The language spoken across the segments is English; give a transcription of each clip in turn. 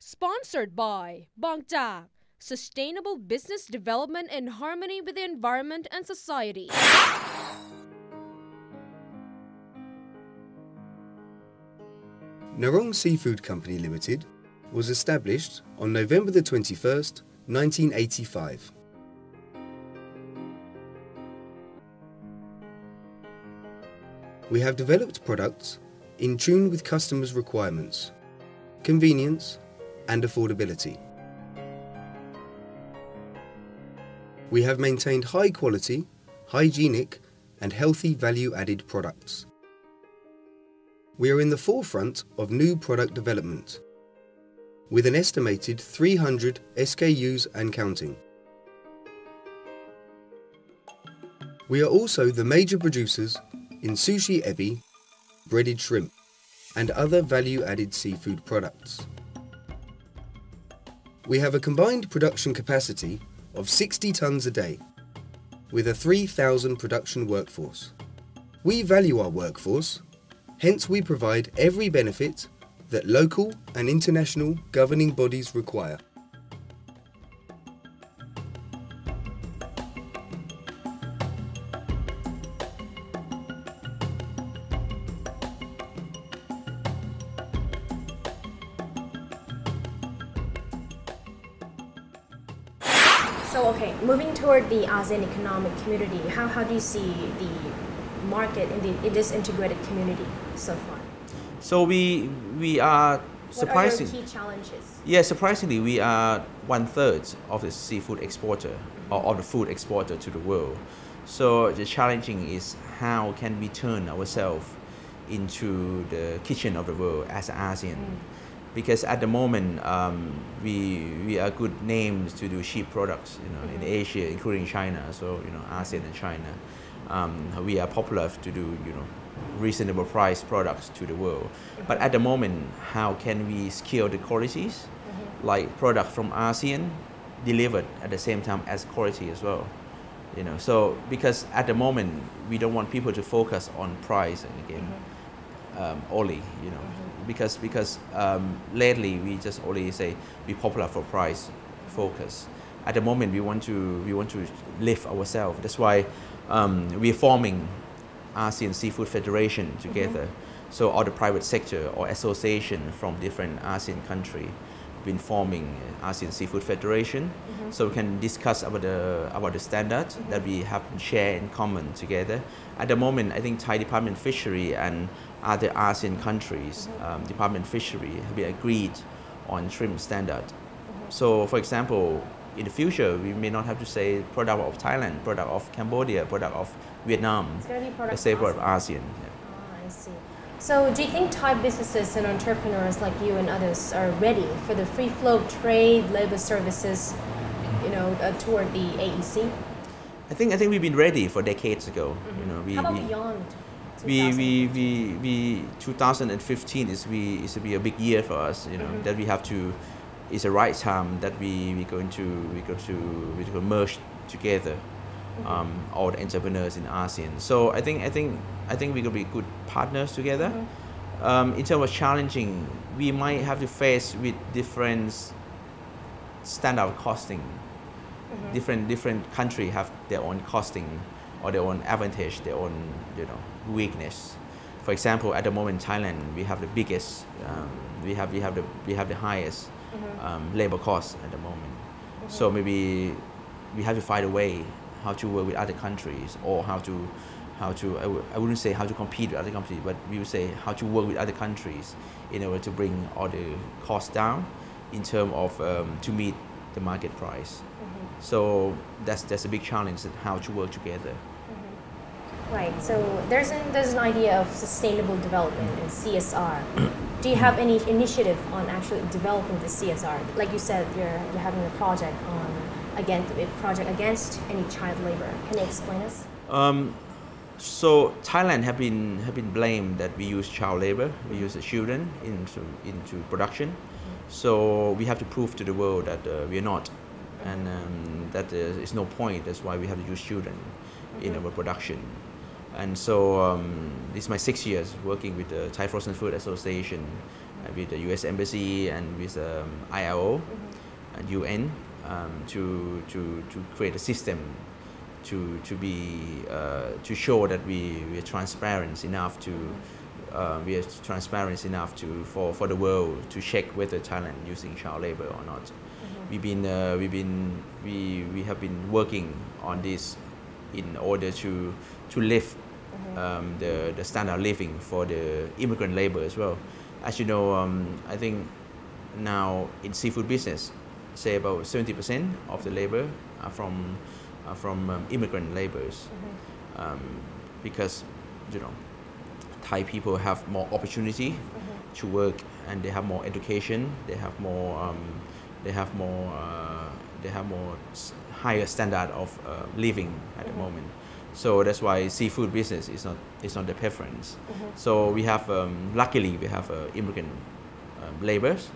Sponsored by Bangjak, Sustainable Business Development in Harmony with the Environment and Society. Narong Seafood Company Limited was established on November the 21st, 1985. We have developed products in tune with customers' requirements, convenience and affordability. We have maintained high quality, hygienic and healthy value-added products. We are in the forefront of new product development, with an estimated 300 SKUs and counting. We are also the major producers in sushi ebi, breaded shrimp, and other value-added seafood products. We have a combined production capacity of 60 tons a day, with a 3,000 production workforce. We value our workforce, hence we provide every benefit that local and international governing bodies require. So, okay, moving toward the ASEAN economic community, how do you see the market in this integrated community so far? So we are surprising. What are your key challenges? Yeah, surprisingly, we are 1/3 of the seafood exporter or of the food exporter to the world. So the challenging is how can we turn ourselves into the kitchen of the world as ASEAN? Because at the moment we are good names to do cheap products, in Asia, including China. So ASEAN and China, we are popular to do reasonable price products to the world. But at the moment, how can we scale the qualities, like product from ASEAN delivered at the same time as quality as well? So because at the moment we don't want people to focus on price again only, because lately we just only say be popular for price focus. At the moment we want to lift ourselves. That's why we are forming ASEAN Seafood Federation together. So all the private sector or association from different ASEAN countries been forming ASEAN Seafood Federation, so we can discuss about the standards that we have shared in common together. At the moment, I think Thai Department of Fishery and other ASEAN countries, Department of Fishery, have been agreed on shrimp standard. So, for example, in the future, we may not have to say product of Thailand, product of Cambodia, product of Vietnam. It's going to be product Let's say product of ASEAN. I see. So do you think Thai businesses and entrepreneurs like you and others are ready for the free flow of trade, labor services, toward the AEC? I think we've been ready for decades ago. How about beyond 2015 is to be a big year for us. That we have to. It's the right time that we're going to merge together all the entrepreneurs in ASEAN. So I think we're gonna be good partners together. In terms of challenging, we might have to face with different standard of costing. Different countries have their own costing or their own advantage, their own weakness. For example, at the moment, Thailand we have the biggest, we have the highest labor costs at the moment. So maybe we have to find a way how to work with other countries, or how to I wouldn't say how to compete with other countries, but we would say how to work with other countries in order to bring all the costs down in terms of to meet the market price. So that's a big challenge, that how to work together. Right. So there's an idea of sustainable development and CSR. Do you have any initiative on actually developing the CSR? Like you said, you're having a project against any child labor. Can you explain us? So Thailand have been blamed that we use child labor, we use the children into production. So we have to prove to the world that we are not, and that there is no point. That's why we have to use children in our production. And so this is my 6 years working with the Thai Frozen Food Association with the U.S. Embassy and with ILO and UN to create a system to show that we are transparent enough for the world to check whether Thailand using child labor or not. We have been working on this in order to lift the standard of living for the immigrant labor as well. As you know, I think now in seafood business, say about 70% of the labor are from immigrant laborers, because Thai people have more opportunity to work, and they have more education, they have more higher standard of living at the moment. So that's why seafood business is not the preference. So we have luckily we have immigrant laborers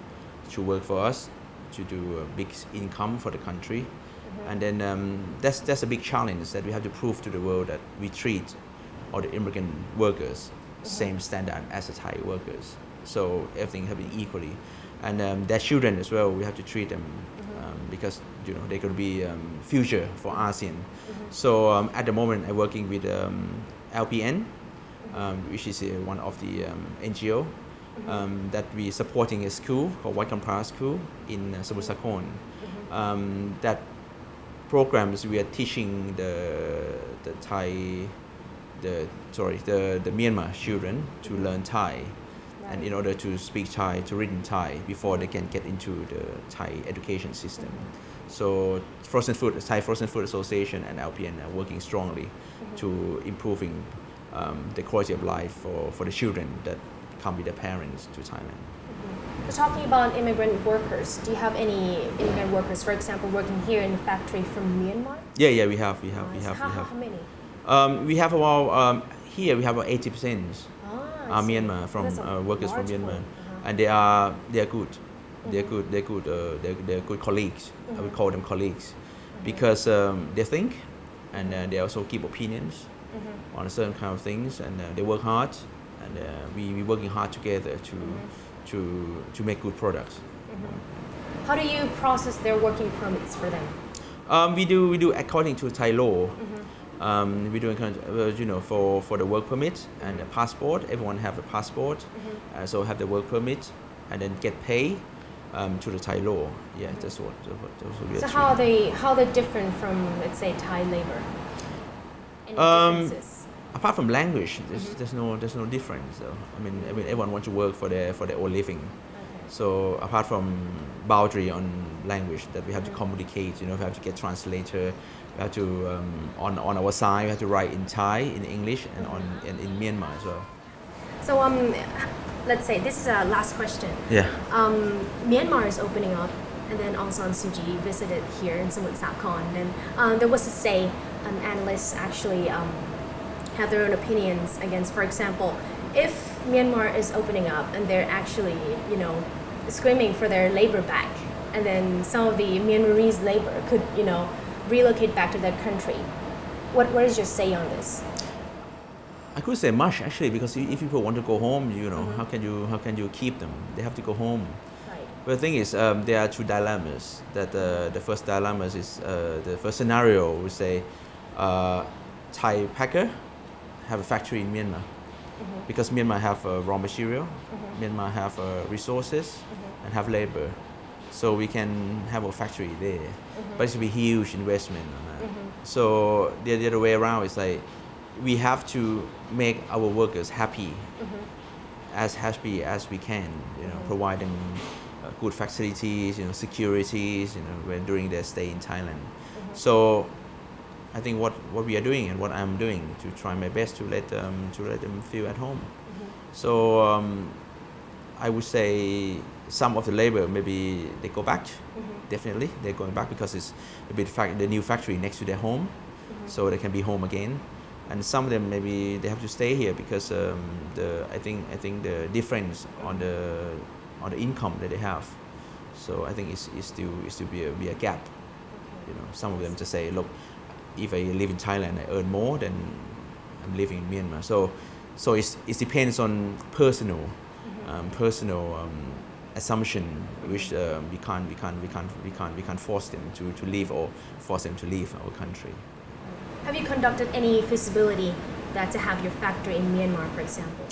to work for us, to do a big income for the country, and then that's a big challenge, that we have to prove to the world that we treat all the immigrant workers same standard as the Thai workers. So everything have been equally, and their children as well. We have to treat them because they could be future for ASEAN. So at the moment I'm working with LPN, which is one of the NGO that we supporting a school called White Kampara School in Samut Sakhon. That programs we are teaching the Myanmar children to learn Thai, and in order to speak Thai, to read in Thai before they can get into the Thai education system. So Thai Frozen Food Association and LPN are working strongly to improving the quality of life for the children that come with their parents to Thailand. So talking about immigrant workers, do you have any immigrant workers, for example, working here in the factory from Myanmar? Yeah, we have. How many? We have about here we have about 80% Myanmar from workers from Myanmar, and they are good. They're good colleagues. I would call them colleagues, because they think, and they also give opinions on certain kind of things, and they work hard, and we working hard together to make good products. How do you process their working permits for them? We do according to Thai law. We do for the work permit and the passport. Everyone have a passport, so have the work permit, and then get paid to the Thai law. Yeah, that's what we are. So how are they different from, let's say, Thai labor? Any differences? Apart from language, there's no difference. So, I mean, everyone wants to work for their own living. So apart from boundary on language that we have to communicate, we have to get translator, we have to on our side we have to write in Thai, in English, and in Myanmar as well. So let's say this is our last question. Yeah. Myanmar is opening up, and then Aung San Suu Kyi visited here in Samut Sakhon. And there was a say, analysts actually have their own opinions against, for example, if Myanmar is opening up and they're actually, screaming for their labor back, and then some of the Myanmarese labor could, relocate back to their country. What is your say on this? I could say much actually, because if people want to go home, how can you keep them? They have to go home. Right. But the thing is, there are two dilemmas. That the first dilemma is the first scenario would say Thai packer have a factory in Myanmar, because Myanmar have raw material, Myanmar have resources, and have labor, so we can have a factory there. But it's a huge investment on that. So the other way around is like we have to make our workers happy, as happy as we can. Provide them good facilities, securities, when during their stay in Thailand. So I think what we are doing and what I'm doing to try my best to let them feel at home. So I would say some of the labor maybe they go back. Definitely they're going back because it's a bit the new factory next to their home, so they can be home again. And some of them maybe they have to stay here because I think the difference on the income that they have. So I think it's still be a gap. Some of them to say, look, if I live in Thailand, I earn more than I'm living in Myanmar. So it depends on personal personal assumption, which we can't force them to leave or force them to leave our country. Have you conducted any feasibility that to have your factory in Myanmar, for example?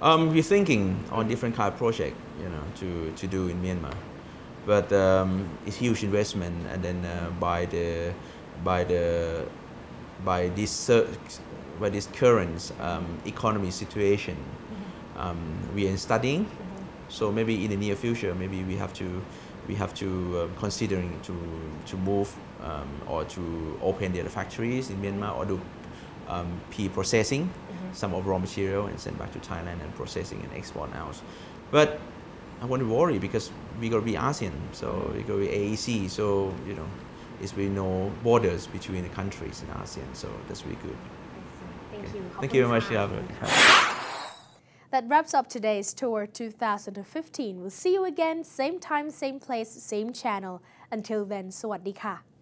We're thinking on different kind of project, to do in Myanmar, but it's huge investment, and then by this current economy situation, we are studying. So maybe in the near future, maybe we have to considering to move or to open the other factories in Myanmar, or do processing some of raw material and send back to Thailand and processing and export out. But I won't worry because we're going to be ASEAN, so we're going to be AEC, so it's really no borders between the countries in ASEAN, so that's really good. Thank you. Thank you very much. That wraps up today's Toward 2015. We'll see you again, same time, same place, same channel. Until then, สวัสดีค่ะ